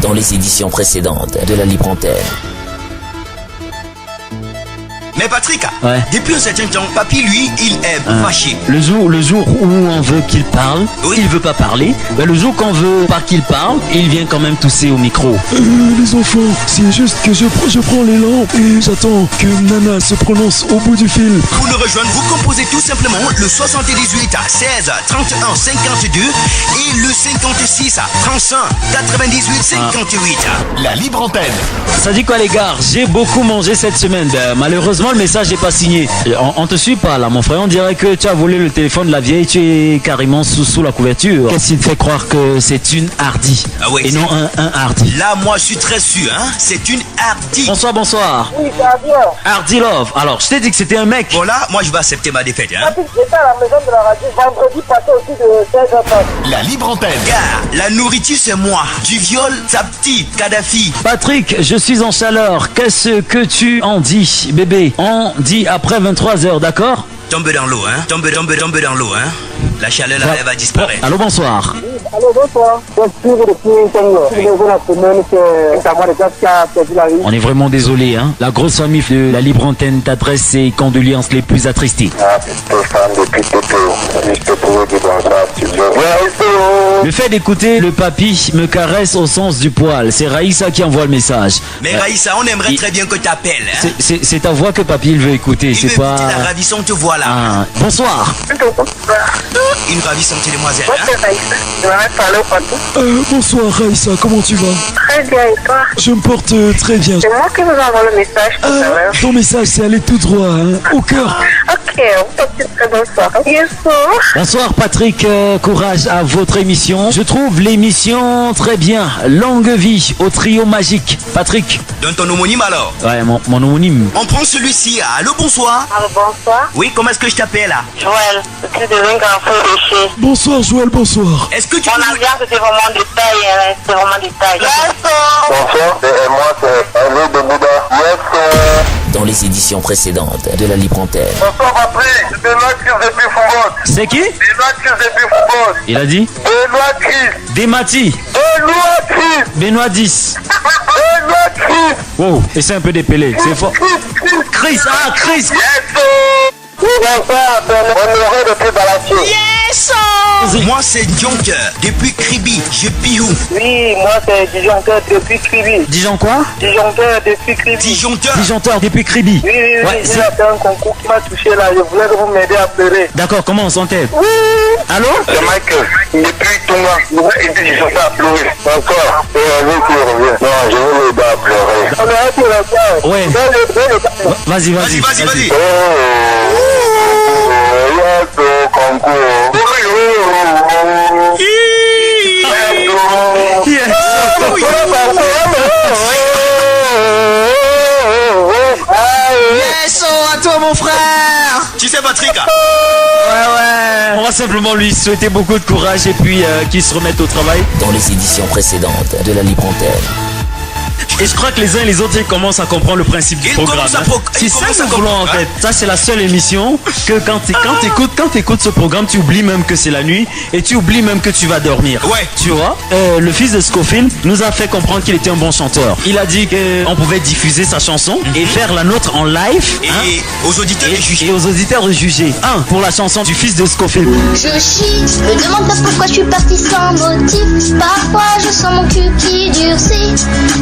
Dans les éditions précédentes de la Libre Antenne. Mais Patrick, ouais. Depuis un certain temps, Papy, lui, il est fâché. Le jour où on veut qu'il parle, oui. Il veut pas parler. Mais le jour qu'on veut pas qu'il parle, il vient quand même tousser au micro. Les enfants, c'est juste que je prends l'élan et j'attends que Nana se prononce au bout du fil. Pour nous rejoindre, vous composez tout simplement le 78 à 16 31 52 et le 56 à 35 98 58. La Libre Antenne. Ça dit quoi les gars? J'ai beaucoup mangé cette semaine. Malheureusement le message n'est pas signé. On te suit pas là mon frère. On dirait que tu as volé le téléphone de la vieille. Tu es carrément sous la couverture. Qu'est-ce qui te fait croire que c'est une hardy et non un hardy? Là moi je suis très sûr, c'est une hardy. Bonsoir. Oui, ça va bien. Hardy Love. Alors je t'ai dit que c'était un mec. Bon là, moi je vais accepter ma défaite. J'étais à la maison de la radio vendredi passé aussi de 16h30. La Libre Antenne. Gars, la nourriture c'est moi. Du viol, sa petite Kadhafi. Patrick, je suis en chaleur. Qu'est-ce que tu en dis, bébé? On dit après 23h, d'accord? Tombe dans l'eau, Tombe dans l'eau, La chaleur là, elle va disparaître. Allô, bonsoir. Allô, bonsoir. On est vraiment désolé, La grosse famille de la Libre Antenne t'adresse ses condoléances les plus attristées. Le fait d'écouter le papy me caresse au sens du poil. C'est Raïssa qui envoie le message. Mais Raïssa, on aimerait très bien que tu appelles. C'est ta voix que papy il veut écouter. Il veut écouter la ravissante voix là. Bonsoir. Une ravissante demoiselle. Bonsoir Raïssa, comment tu vas? Très bien, et toi? Je me porte très bien. C'est moi qui vous envoie le message tout à l'heure. Ton message c'est allé tout droit, au cœur. Ok, on peut dire très bonsoir. Bonsoir Patrick, courage à votre émission. Je trouve l'émission très bien. Longue vie au trio magique. Patrick. Donne ton homonyme alors. Ouais, mon homonyme. On prend celui-ci. Allô, bonsoir. Allô, bonsoir. Oui, comment est-ce que je t'appelle là? Joël, je suis devenu grand frère de chez. Bonsoir Joël, bonsoir. Est-ce que tu Mon ambiance était vraiment de taille, c'est vraiment de taille. Bonsoir, et moi c'est Hervé de Bouddha. Dans les éditions précédentes de la Libre Antenne. Bonsoir Patrick, Benoît Chris depuis Foubos. C'est qui? Benoît Chris depuis Foubos. Il a dit? Benoît Chris. Demati. Benoît Chris. Benoît 10. Benoît Chris. Wow, et c'est un peu dépelé, c'est fort. Chris, Chris. Yes. Bonsoir, Honoré depuis Balatier. Yes. Moi c'est Jonker depuis Kribi. Je piou. Oui, moi c'est disjoncteur depuis Kribi. Dijon quoi? Disjoncteur depuis Kribi. Disjoncteur depuis Kribi. Oui, Ouais, j'ai fait un concours qui m'a touché là. Je voulais que vous m'aidiez à pleurer. D'accord, comment on s'entête? Oui. Allô? C'est Michael. Depuis Tonga. Et puis je suis à pleurer. Encore. Et avec qui revient. Non, je vais l'aider à pleurer. On a été là-bas. Ouais. Vas-y. Vas-y. Concours. Yes, à toi mon frère. Tu sais Patrick? Ouais. On va simplement lui souhaiter beaucoup de courage et puis qu'il se remette au travail. Dans les éditions précédentes de la Libre Antenne. Et je crois que les uns et les autres ils commencent à comprendre le principe du programme. C'est ça que nous voulons en fait. Ça c'est la seule émission que quand t'écoutes ce programme, tu oublies même que c'est la nuit et tu oublies même que tu vas dormir. Ouais. Tu vois, le fils de Scofield nous a fait comprendre qu'il était un bon chanteur. Il a dit qu'on pouvait diffuser sa chanson et faire la nôtre en live. Et aux auditeurs de juger. Et aux auditeurs de juger. Pour la chanson du fils de Scofield. Je chie, me demande pas pourquoi je suis parti sans motif. Parfois je sens mon cul qui durcit.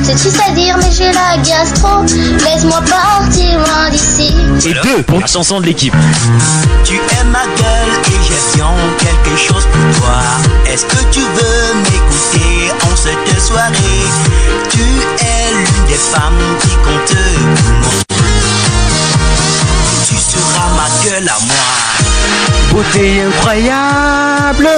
C'est triste à dire mais j'ai la gastro. Laisse-moi partir loin d'ici. Et 2 pour la chanson de l'équipe. Tu aimes ma gueule et j'ai bien quelque chose pour toi. Est-ce que tu veux m'écouter en cette soirée? Tu es l'une des femmes qui compte pour moi. Tu seras ma gueule à moi. Beauté incroyable,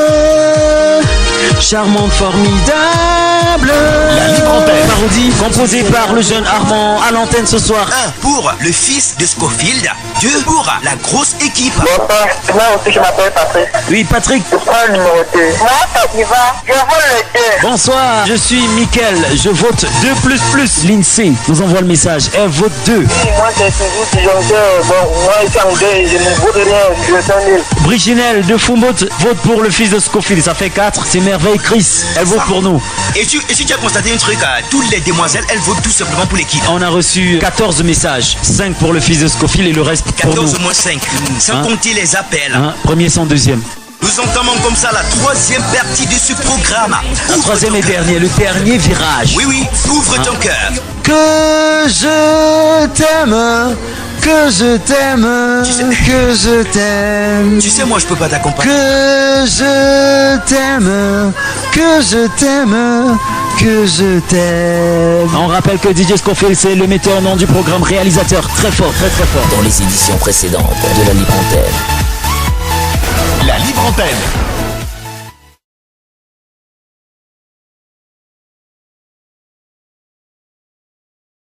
charmante, formidable. La Libre Antenne. parodie composée par le jeune Armand à l'antenne ce soir. 1 pour le fils de Scofield, 2 pour la grosse équipe. Bonsoir, moi aussi je m'appelle Patrick. Oui, Patrick. Je prends le numéro 2. Moi, Fadiva, je veux le 2. Bonsoir, je suis Mickaël. Je vote 2++. L'INSEE nous envoie le message. Elle vote 2. Oui, moi, c'est toujours disjoncteur. Bon, moi, je suis en 2 et je ne vote rien. Je suis nul. Briginelle de Fumot vote pour le fils de Scofield. Ça fait 4. C'est merveille. Chris, elle vote pour nous. Et tu as constaté un truc, toutes les demoiselles, elles votent tout simplement pour l'équipe. On a reçu 14 messages. 5 pour le fils de Scofield et le reste pour nous. 14 moins 5, sans compter les appels. Premier sans deuxième. Nous entamons comme ça la troisième partie de ce programme. La troisième et dernier, le dernier virage. Oui, oui, ouvre ton cœur. Que je t'aime, que je t'aime, que je t'aime. Tu sais, moi, je peux pas t'accompagner. Que je t'aime, que je t'aime, que je t'aime. On rappelle que DJ Scofield, c'est le metteur en nom du programme, réalisateur très fort, très très fort. Dans les éditions précédentes de la Libre Antenne. La Libre Antenne.